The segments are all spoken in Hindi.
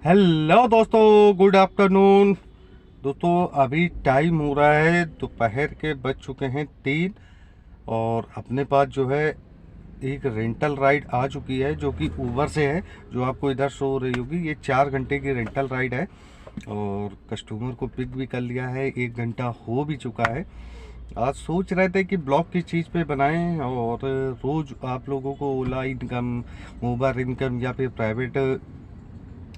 हेलो दोस्तों, गुड आफ्टरनून। दोस्तों अभी टाइम हो रहा है, दोपहर के बज चुके हैं 3 और अपने पास जो है एक रेंटल राइड आ चुकी है जो कि ऊबर से है, जो आपको इधर शो हो रही होगी। ये 4 घंटे की रेंटल राइड है और कस्टमर को पिक भी कर लिया है, 1 घंटा हो भी चुका है। आज सोच रहे थे कि ब्लॉग किस चीज़ पे बनाएं और रोज़ आप लोगों को ओला इनकम, ऊबर इनकम या फिर प्राइवेट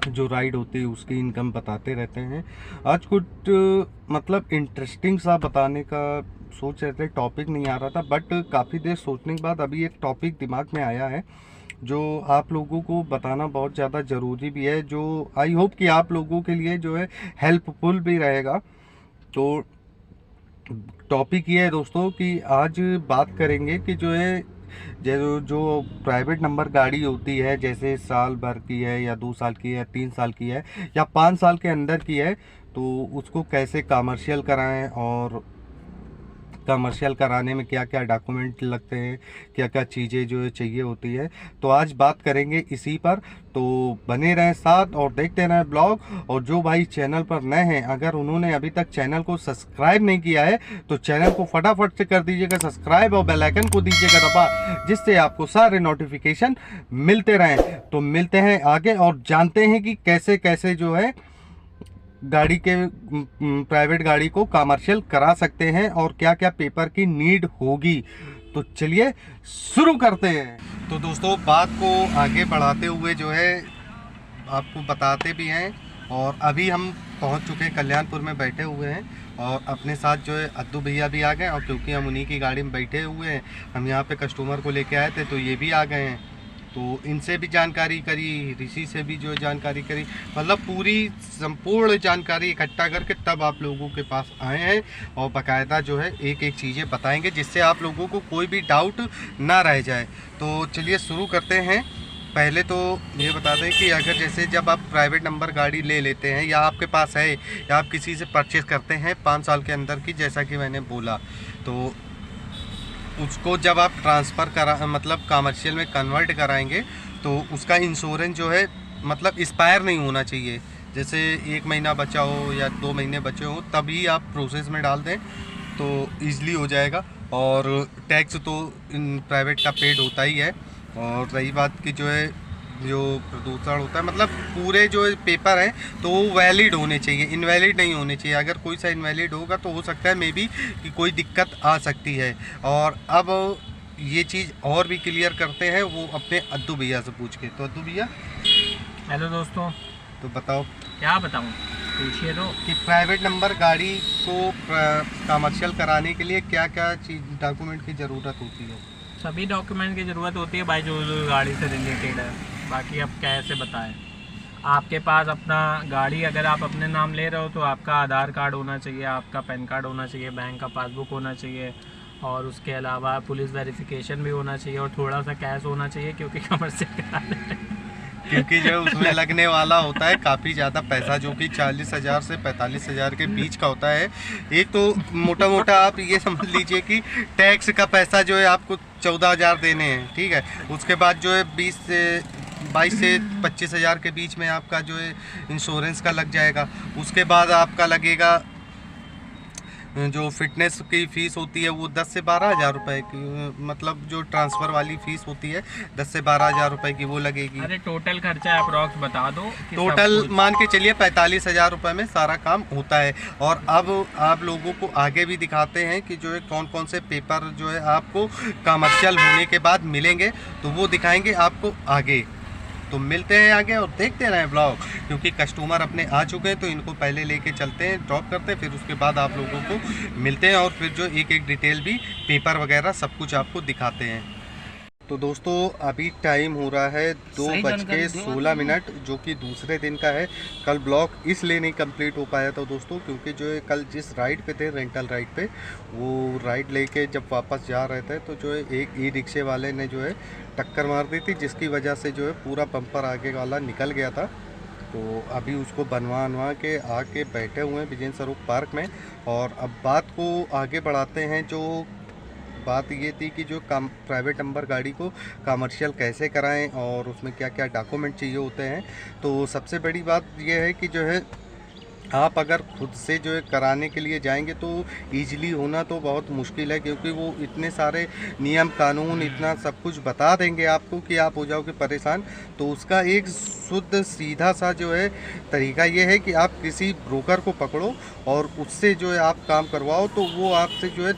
जो राइड होती है उसकी इनकम बताते रहते हैं। आज कुछ मतलब इंटरेस्टिंग सा बताने का सोच रहे थे, टॉपिक नहीं आ रहा था, बट काफ़ी देर सोचने के बाद अभी एक टॉपिक दिमाग में आया है जो आप लोगों को बताना बहुत ज़्यादा ज़रूरी भी है, जो आई होप कि आप लोगों के लिए जो है हेल्पफुल भी रहेगा। तो टॉपिक ये है दोस्तों कि आज बात करेंगे कि जो है जो प्राइवेट नंबर गाड़ी होती है, जैसे साल भर की है या 2 साल की है, 3 साल की है या 5 साल के अंदर की है, तो उसको कैसे कमर्शियल कराएं और कमर्शियल कराने में क्या क्या डॉक्यूमेंट लगते हैं, क्या क्या चीज़ें जो है चाहिए होती है। तो आज बात करेंगे इसी पर, तो बने रहें साथ और देखते रहें ब्लॉग। और जो भाई चैनल पर नए हैं, अगर उन्होंने अभी तक चैनल को सब्सक्राइब नहीं किया है तो चैनल को फटाफट से कर दीजिएगा सब्सक्राइब और बेल आइकन को दीजिएगा दबा, जिससे आपको सारे नोटिफिकेशन मिलते रहें। तो मिलते हैं आगे और जानते हैं कि कैसे कैसे जो है गाड़ी के प्राइवेट गाड़ी को कमर्शियल करा सकते हैं और क्या क्या पेपर की नीड होगी। तो चलिए शुरू करते हैं। तो दोस्तों बात को आगे बढ़ाते हुए जो है आपको बताते भी हैं, और अभी हम पहुंच चुके हैं, कल्याणपुर में बैठे हुए हैं और अपने साथ जो है अद्दू भैया भी आ गए। और क्योंकि हम उन्हीं की गाड़ी में बैठे हुए हैं, हम यहाँ पे कस्टमर को लेके आए थे, तो ये भी आ गए हैं। तो इनसे भी जानकारी करी, ऋषि से भी जो है जानकारी करी, मतलब पूरी संपूर्ण जानकारी इकट्ठा करके तब आप लोगों के पास आए हैं और बाकायदा जो है एक एक चीज़ें बताएंगे जिससे आप लोगों को कोई भी डाउट ना रह जाए। तो चलिए शुरू करते हैं। पहले तो ये बता दें कि अगर जैसे जब आप प्राइवेट नंबर गाड़ी ले लेते हैं या आपके पास है या आप किसी से परचेज़ करते हैं 5 साल के अंदर की, जैसा कि मैंने बोला, तो उसको जब आप ट्रांसफ़र करा मतलब कमर्शियल में कन्वर्ट कराएंगे तो उसका इंश्योरेंस जो है मतलब एक्सपायर नहीं होना चाहिए। जैसे 1 महीना बचा हो या 2 महीने बचे हो तभी आप प्रोसेस में डाल दें तो ईज़िली हो जाएगा। और टैक्स तो प्राइवेट का पेड होता ही है। और रही बात की जो है जो प्रदूषण होता है, मतलब पूरे जो पेपर हैं तो वो वैलिड होने चाहिए, इनवैलिड नहीं होने चाहिए। अगर कोई सा इनवैलिड होगा तो हो सकता है मे बी कि कोई दिक्कत आ सकती है। और अब ये चीज़ और भी क्लियर करते हैं वो अपने अद्दू भैया से पूछ के। तो अद्दू भैया, हेलो दोस्तों। तो बताओ क्या बताऊं, पूछिए तो। कि प्राइवेट नंबर गाड़ी को कमर्शियल कराने के लिए क्या क्या चीज़ डॉक्यूमेंट की ज़रूरत होती है? सभी डॉक्यूमेंट की ज़रूरत होती है भाई, जो गाड़ी से रिलेटेड है। बाकी अब कैसे बताएं। आपके पास अपना गाड़ी अगर आप अपने नाम ले रहे हो तो आपका आधार कार्ड होना चाहिए, आपका पैन कार्ड होना चाहिए, बैंक का पासबुक होना चाहिए, और उसके अलावा पुलिस वेरिफिकेशन भी होना चाहिए, और थोड़ा सा कैश होना चाहिए क्योंकि कमर्शियल कराने में क्योंकि जो उसमें लगने वाला होता है काफ़ी ज़्यादा पैसा, जो कि 40,000 से 45,000 के बीच का होता है। एक तो मोटा मोटा आप ये समझ लीजिए कि टैक्स का पैसा जो है आपको 14,000 देने हैं, ठीक है। उसके बाद जो है 22 से 25,000 के बीच में आपका जो है इंश्योरेंस का लग जाएगा। उसके बाद आपका लगेगा जो फिटनेस की फ़ीस होती है वो 10 से 12,000 रुपये की, मतलब जो ट्रांसफ़र वाली फ़ीस होती है 10 से 12,000 रुपये की वो लगेगी। अरे टोटल खर्चा अप्रॉक्स बता दो कि टोटल मान के चलिए 45,000 रुपये में सारा काम होता है। और अब आप लोगों को आगे भी दिखाते हैं कि जो है कौन कौन से पेपर जो है आपको कमर्शियल होने के बाद मिलेंगे, तो वो दिखाएंगे आपको आगे। तो मिलते हैं आगे और देखते रहें ब्लॉग, क्योंकि कस्टमर अपने आ चुके हैं तो इनको पहले लेके चलते हैं, ड्रॉप करते हैं, फिर उसके बाद आप लोगों को मिलते हैं और फिर जो एक एक डिटेल भी पेपर वगैरह सब कुछ आपको दिखाते हैं। तो दोस्तों अभी टाइम हो रहा है 2:16, जो कि दूसरे दिन का है। कल ब्लॉग इसलिए नहीं कंप्लीट हो पाया था दोस्तों, क्योंकि जो है कल जिस राइड पे थे, रेंटल राइड पे, वो राइड लेके जब वापस जा रहे थे तो जो है एक ई रिक्शे वाले ने जो है टक्कर मार दी थी, जिसकी वजह से जो है पूरा बम्पर आगे वाला निकल गया था। तो अभी उसको बनवा के आके बैठे हुए हैं विजय स्वरूप पार्क में। और अब बात को आगे बढ़ाते हैं, जो बात ये थी कि जो प्राइवेट नंबर गाड़ी को कमर्शियल कैसे कराएं और उसमें क्या क्या डॉक्यूमेंट चाहिए होते हैं। तो सबसे बड़ी बात ये है कि जो है आप अगर खुद से जो है कराने के लिए जाएंगे तो ईजिली होना तो बहुत मुश्किल है, क्योंकि वो इतने सारे नियम कानून इतना सब कुछ बता देंगे आपको कि आप हो जाओगे परेशान। तो उसका एक शुद्ध सीधा सा जो है तरीका ये है कि आप किसी ब्रोकर को पकड़ो और उससे जो है आप काम करवाओ, तो वो आपसे जो है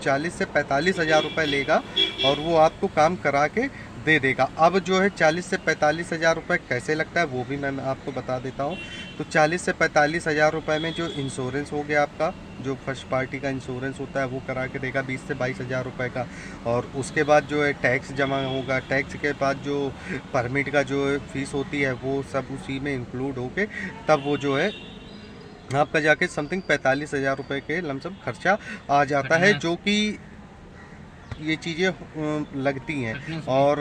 40 से 45 हज़ार रुपये लेगा और वो आपको काम करा के दे देगा। अब जो है 40 से 45 हज़ार रुपये कैसे लगता है वो भी मैं आपको बता देता हूँ। तो 40 से 45 हज़ार रुपये में जो इंश्योरेंस हो गया आपका, जो फर्स्ट पार्टी का इंश्योरेंस होता है वो करा के देगा 20 से 22 हज़ार रुपये का। और उसके बाद जो है टैक्स जमा होगा, टैक्स के बाद जो परमिट का जो फीस होती है वो सब उसी में इंक्लूड होके तब वो जो है आपका जाके समथिंग 45 हज़ार रुपये के लमसम खर्चा आ जाता है, जो कि ये चीज़ें लगती हैं। और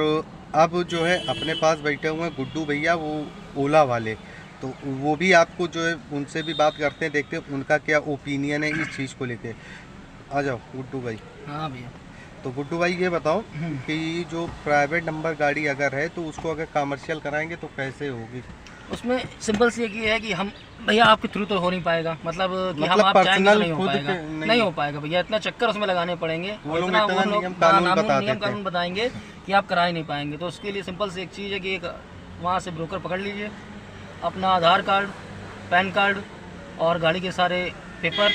अब जो है अपने पास बैठे हुए हैं गुड्डू भैया, वो ओला वाले, तो वो भी आपको जो है उनसे भी बात करते हैं, देखते हैं उनका क्या ओपिनियन है इस चीज़ को लेके। आ जाओ गुड्डू भाई। हाँ भैया। तो गुड्डू भाई ये बताओ कि जो प्राइवेट नंबर गाड़ी अगर है तो उसको अगर कमर्शियल कराएंगे तो कैसे होगी? उसमें सिंपल सी एक ये है कि हम भैया आपके थ्रू तो हो नहीं पाएगा, मतलब कि हम आप चाहेंगे तो नहीं हो पाएगा, नहीं हो पाएगा भैया। इतना चक्कर उसमें लगाने पड़ेंगे, इतना वो लोग नियम कानून बताएंगे कि आप करा ही नहीं पाएंगे। तो उसके लिए सिंपल सी एक चीज़ है कि एक वहाँ से ब्रोकर पकड़ लीजिए, अपना आधार कार्ड, पैन कार्ड और गाड़ी के सारे पेपर,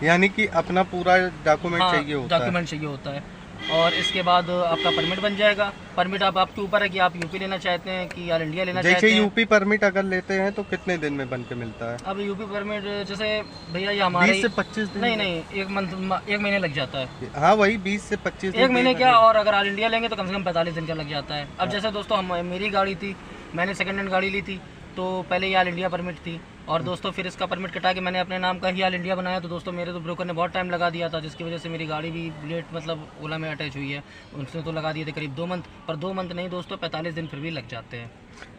यानी कि अपना पूरा डॉक्यूमेंट चाहिए होता है। डॉक्यूमेंट चाहिए होता है। और इसके बाद आपका परमिट बन जाएगा। परमिट आप आपके ऊपर है कि आप यूपी लेना चाहते हैं कि ऑल इंडिया लेना चाहते हैं। जैसे यूपी परमिट अगर लेते हैं तो कितने दिन में बन के मिलता है? अब यूपी परमिट जैसे भैया ये हमारे 20 से 25 दिन? नहीं, एक महीने लग जाता है। हाँ वही 20 से 25 दिन। एक महीने क्या, और अगर ऑल इंडिया लेंगे तो कम से कम 45 दिन का लग जाता है। अब जैसे दोस्तों मेरी गाड़ी थी, मैंने सेकेंड हैंड गाड़ी ली थी, तो पहले ये ऑल इंडिया परमिट थी, और दोस्तों फिर इसका परमिट कटा के मैंने अपने नाम का ही ऑल इंडिया बनाया। तो दोस्तों मेरे तो ब्रोकर ने बहुत टाइम लगा दिया था, जिसकी वजह से मेरी गाड़ी भी लेट मतलब ओला में अटैच हुई है। उनसे तो लगा दिए थे करीब 2 मंथ, पर 2 मंथ नहीं दोस्तों, 45 दिन फिर भी लग जाते हैं।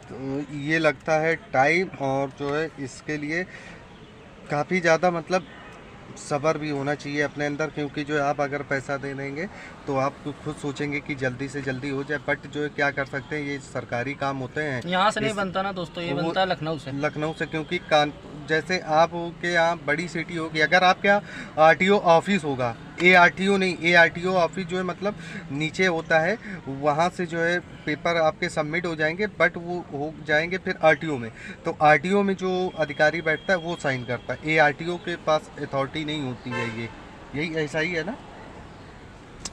तो ये लगता है टाइम, और जो है इसके लिए काफ़ी ज़्यादा मतलब सब्र भी होना चाहिए अपने अंदर, क्योंकि जो है आप अगर पैसा दे देंगे तो आप खुद सोचेंगे कि जल्दी से जल्दी हो जाए, बट जो है क्या कर सकते हैं, ये सरकारी काम होते हैं। यहाँ से नहीं बनता ना दोस्तों, ये बनता है लखनऊ से। क्योंकि जैसे आपके यहाँ बड़ी सिटी होगी, अगर आपके यहाँ आरटीओ ऑफिस होगा, ARTO नहीं, ARTO ऑफिस जो है मतलब नीचे होता है, वहाँ से जो है पेपर आपके सबमिट हो जाएंगे, बट वो हो जाएंगे फिर RTO में। तो RTO में जो अधिकारी बैठता है वो साइन करता है, ARTO के पास अथॉरिटी नहीं होती है। यही ऐसा ही है ना।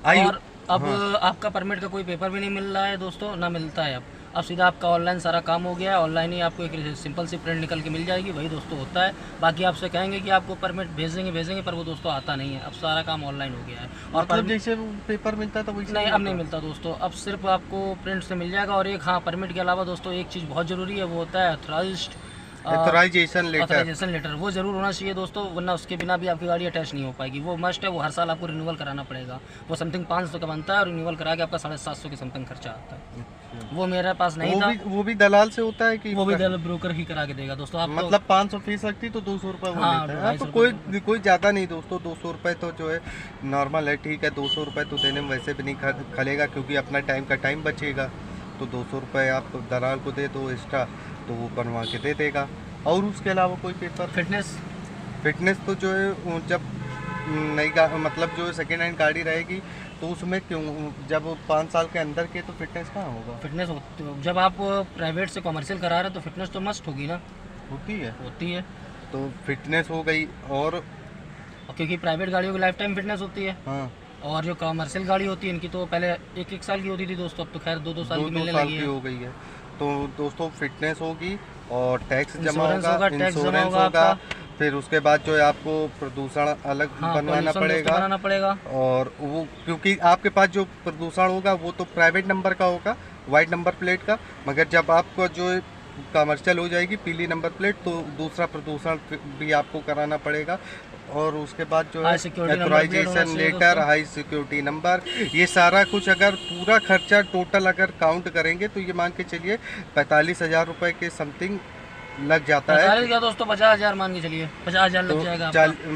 और अब आपका परमिट का कोई पेपर भी नहीं मिल रहा है दोस्तों, ना मिलता है। अब सीधा आपका ऑनलाइन सारा काम हो गया है, ऑनलाइन ही आपको एक सिंपल सी प्रिंट निकल के मिल जाएगी, वही दोस्तों होता है। बाकी आपसे कहेंगे कि आपको परमिट भेजेंगे, पर वो दोस्तों आता नहीं है। अब सारा काम ऑनलाइन हो गया है। और मतलब जैसे पेपर मिलता था वैसे नहीं, अब नहीं मिलता दोस्तों, अब सिर्फ आपको प्रिंट से मिल जाएगा। और एक हाँ, परमिट के अलावा दोस्तों एक चीज़ बहुत ज़रूरी है, वो होता है ऑथराइजेशन लेटर। वो जरूर होना चाहिए दोस्तों, वरना उसके बिना भी आपकी गाड़ी अटैच नहीं हो पाएगी। वो मस्ट है, वो हर साल आपको रिन्यूअल कराना पड़ेगा। वो समथिंग 500 का बनता है, और रिन्यूअल करा के आपका 750 के समथिंग खर्चा आता है। वो मेरे पास नहीं था। वो भी दलाल से होता है कि वो भी दलाल ब्रोकर ही करा के देगा दोस्तों। आप मतलब 500 फीस लगती तो 200 रुपये वो लेता है। तो कोई ज़्यादा नहीं दोस्तों, 200 रुपये तो जो है नॉर्मल है, ठीक है। 200 रुपये तो देने में वैसे भी नहीं खलेगा, क्योंकि अपना टाइम बचेगा। तो 200 रुपये आप दलाल को दे दो एक्स्ट्रा, तो वो बनवा के दे देगा। और उसके अलावा कोई पेपर? फिटनेस तो जो है जब नई मतलब जो सेकेंड हैंड गाड़ी रहेगी तो उसमें क्यों, जब 5 साल के अंदर के तो फिटनेस कहाँ होगा? फिटनेस जब आप प्राइवेट से कॉमर्शियल करा रहे हैं तो फिटनेस तो मस्ट होगी ना। होती है। तो फिटनेस हो गई, और क्योंकि प्राइवेट गाड़ियों की लाइफ टाइम फिटनेस होती है। हाँ। और जो कॉमर्शियल गाड़ी होती है इनकी तो पहले 1-1 साल की होती थी दोस्तों, अब तो खैर 2-2 साल की मिलने लगी है। हो गई है। तो दोस्तों फिटनेस होगी, और टैक्स जमा होगा, इंश्योरेंस होगा, फिर उसके बाद जो है आपको प्रदूषण अलग बनवाना पड़ेगा। और वो क्योंकि आपके पास जो प्रदूषण होगा वो तो प्राइवेट नंबर का होगा, वाइट नंबर प्लेट का, मगर जब आपको जो कमर्शियल हो जाएगी पीली नंबर प्लेट, तो दूसरा प्रदूषण भी आपको कराना पड़ेगा। और उसके बाद जो है authorisation letter, high security number, ये सारा कुछ अगर पूरा खर्चा टोटल अगर काउंट करेंगे तो ये मान के चलिए 45 हज़ार रुपये के समथिंग लग जाता है। क्या दोस्तों 50,000 मान के चलिए, 50,000 लग जाएगा।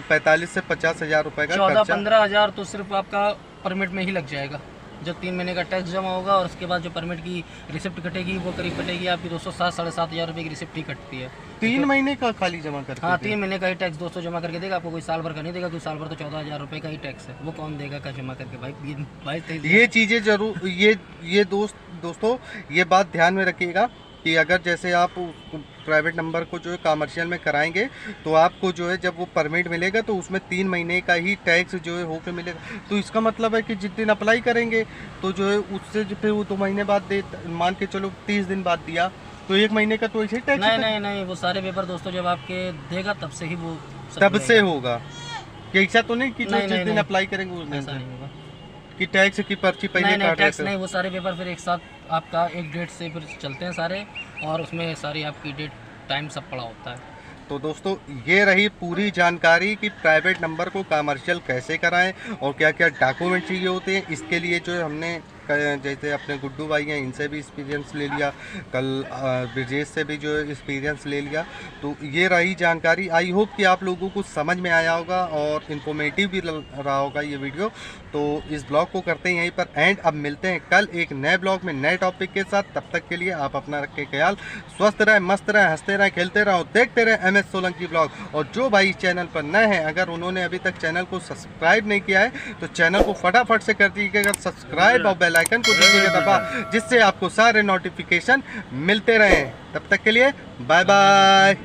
45 से 50 हज़ार रुपये का 14-15 हज़ार तो सिर्फ आपका परमिट में ही लग जाएगा। जो 3 महीने का टैक्स जमा होगा और उसके बाद जो परमिट की रिसिप्ट कटेगी वो करीब कटेगी आपकी 207-7,500 रुपये की रिसिप्ट ही कटती है। 3 महीने का खाली जमा करके? हाँ, 3 महीने का ही टैक्स 200 जमा करके देगा आपको, कोई साल भर का नहीं देगा, कोई साल भर तो 14,000 रुपये का ही टैक्स है, वो कौन देगा का जमा करके भाई। ये चीज़ें जरूर ये दोस्तों ये बात ध्यान में रखिएगा कि अगर जैसे आप प्राइवेट नंबर को जो है कमर्शियल में कराएंगे तो आपको जो है जब वो परमिट मिलेगा तो उसमें 3 महीने का ही टैक्स जो है होके मिलेगा। तो इसका मतलब है कि जिस दिन अप्लाई करेंगे तो जो है उससे जो फिर वो 2 महीने बाद दे, मान के चलो 30 दिन बाद दिया तो 1 महीने का तो ऐसे ही टैक्स? नहीं, वो सारे पेपर दोस्तों जब आपके देगा तब से ही वो तब से होगा। ऐसा तो नहीं कि जिस दिन अप्लाई करेंगे उस दिन ऐसा नहीं होगा कि टैक्स की पर्ची पहले नहीं, टैक्स नहीं, वो सारे पेपर फिर एक साथ आपका एक डेट से फिर चलते हैं सारे, और उसमें सारी आपकी डेट टाइम सब पड़ा होता है। तो दोस्तों ये रही पूरी जानकारी कि प्राइवेट नंबर को कमर्शियल कैसे कराएं और क्या क्या डॉक्यूमेंट चाहिए होते हैं। इसके लिए जो है हमने जैसे अपने गुड्डू भाई हैं इनसे भी एक्सपीरियंस ले लिया, कल ब्रिजेश से भी जो है एक्सपीरियंस ले लिया। तो ये रही जानकारी। आई होप कि आप लोगों को समझ में आया होगा और इन्फॉर्मेटिव भी रहा होगा ये वीडियो। तो इस ब्लॉग को करते हैं यहीं पर एंड। अब मिलते हैं कल एक नए ब्लॉग में नए टॉपिक के साथ। तब तक के लिए आप अपना रखें ख्याल, स्वस्थ रहें, मस्त रहें, हंसते रहें, खेलते रहें, देखते रहें MS सोलंकी ब्लॉग। और जो भाई इस चैनल पर नए हैं, अगर उन्होंने अभी तक चैनल को सब्सक्राइब नहीं किया है तो चैनल को फटाफट से कर दीजिएगा सब्सक्राइब और बेल आइकन को दीजिएगा दबा, जिससे आपको सारे नोटिफिकेशन मिलते रहें। तब तक के लिए बाय बाय।